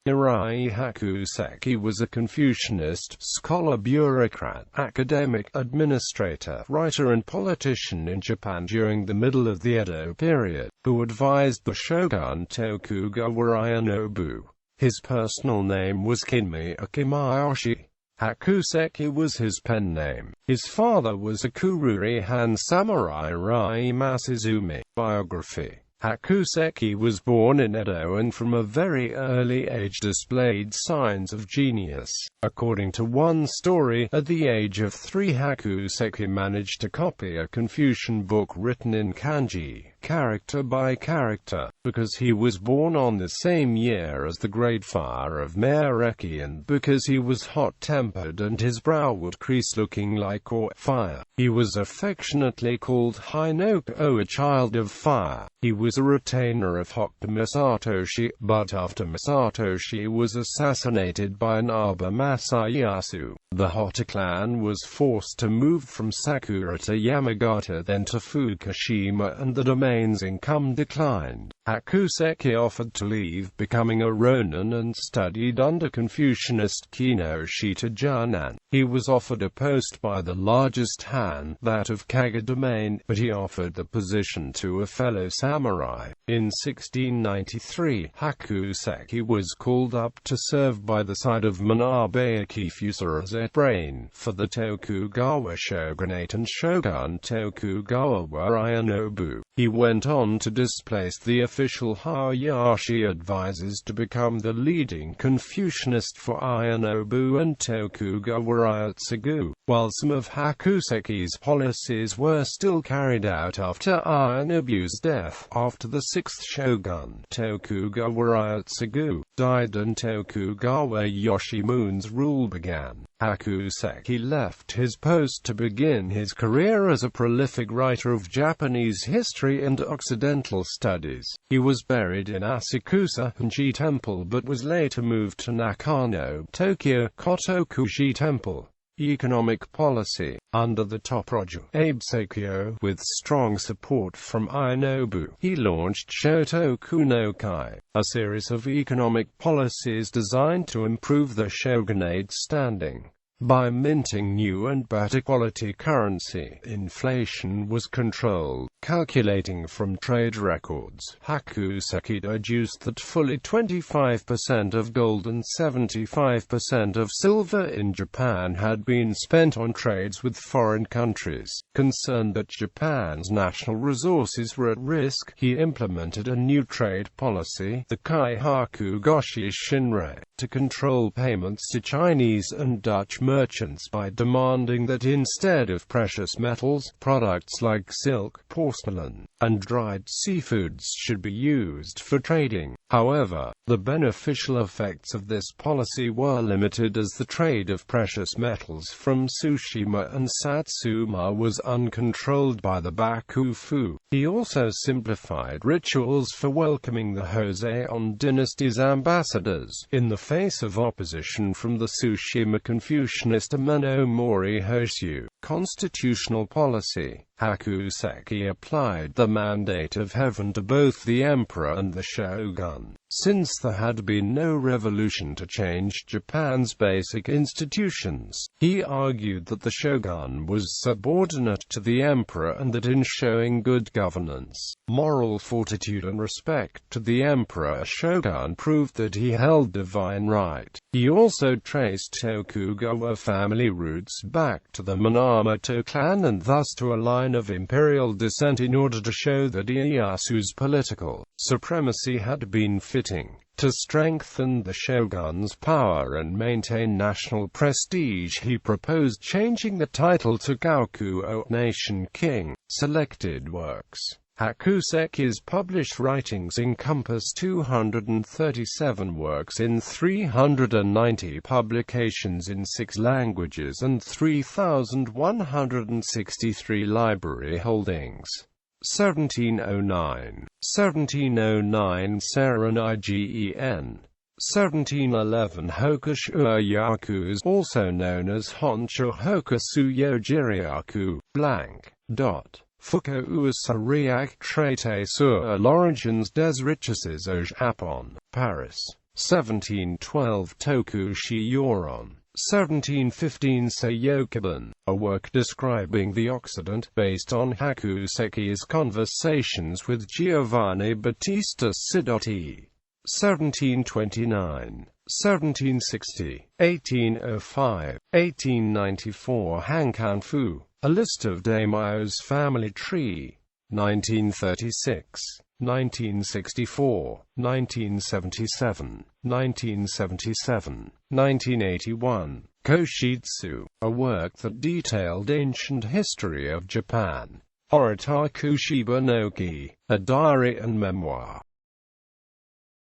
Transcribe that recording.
Arai Hakuseki was a Confucianist, scholar-bureaucrat, academic, administrator, writer and politician in Japan during the middle of the Edo period, who advised the Shogun Tokugawa Ienobu. His personal name was Kinmi or Kimiyoshi. Hakuseki was his pen name. His father was a Kururi Han samurai Arai Masazumi. Biography. Hakuseki was born in Edo and from a very early age displayed signs of genius. According to one story, at the age of 3 Hakuseki managed to copy a Confucian book written in kanji, character by character, because he was born on the same year as the Great Fire of Mereki and because he was hot-tempered and his brow would crease looking like fire. He was affectionately called Hinoko, a child of fire. He was a retainer of Hokuto Masatoshi, but after Masatoshi was assassinated by Naba Masayasu, the Hotta clan was forced to move from Sakura to Yamagata, then to Fukushima, and the domain's income declined. Hakuseki offered to leave, becoming a ronin, and studied under Confucianist Kinoshita Junan. He was offered a post by the largest Han, that of Kaga domain, but he offered the position to a fellow samurai. In 1693, Hakuseki was called up to serve by the side of Manabe Akifusa as a brain for the Tokugawa shogunate and Shogun Tokugawa Ienobu. He went on to displace the official Hayashi advisors to become the leading Confucianist for Ienobu and Tokugawa Ieyasu, while some of Hakuseki's policies were still carried out after Ienobu's death. After the 6th shogun, Tokugawa Ieyasu, died and Tokugawa Yoshimune's rule began. Hakuseki left his post to begin his career as a prolific writer of Japanese history and Occidental studies. He was buried in Asakusa-ji Temple but was later moved to Nakano, Tokyo, Kotokuji Temple. Economic policy. Under the Toproju Abe, with strong support from Ienobu, he launched Shotoku no Kai, a series of economic policies designed to improve the shogunate's standing. By minting new and better quality currency, inflation was controlled. Calculating from trade records, Hakuseki deduced that fully 25% of gold and 75% of silver in Japan had been spent on trades with foreign countries. Concerned that Japan's national resources were at risk, he implemented a new trade policy, the Kaihaku Goshi Shinrei, to control payments to Chinese and Dutch merchants by demanding that instead of precious metals, products like silk, porcelain, and dried seafoods should be used for trading. However, the beneficial effects of this policy were limited as the trade of precious metals from Tsushima and Satsuma was uncontrolled by the Bakufu. He also simplified rituals for welcoming the Joseon dynasty's ambassadors, in the face of opposition from the Tsushima Confucianist Ameno Mori Hoshu. Constitutional policy. Hakuseki applied the mandate of heaven to both the emperor and the shogun. Since there had been no revolution to change Japan's basic institutions, he argued that the shogun was subordinate to the emperor and that in showing good governance, moral fortitude and respect to the emperor, a shogun proved that he held divine right. He also traced Tokugawa family roots back to the Minamoto clan and thus to a line of imperial descent in order to show that Ieyasu's political supremacy had been fitting. To strengthen the shogun's power and maintain national prestige, he proposed changing the title to Gakuo, Nation King. Selected works. Hakuseki's published writings encompass 237 works in 390 publications in 6 languages and 3,163 library holdings. 1709. 1709 Saren-Igen. 1711 Hokushu Yaku, also known as Honshu Hokusu Yojiryaku, blank. Fukuosa Riak Traité sur l'origine des richesses au Japon, Paris. 1712 Tokushi Yoron. 1715 Seiyokiban, a work describing the Occident, based on Hakuseki's conversations with Giovanni Battista Sidotti. 1729, 1760, 1805, 1894 Hankanfu, a list of daimyo's family tree. 1936, 1964, 1977, 1977, 1981. Koshitsu, a work that detailed ancient history of Japan. Oritaku Shibanogi, a diary and memoir.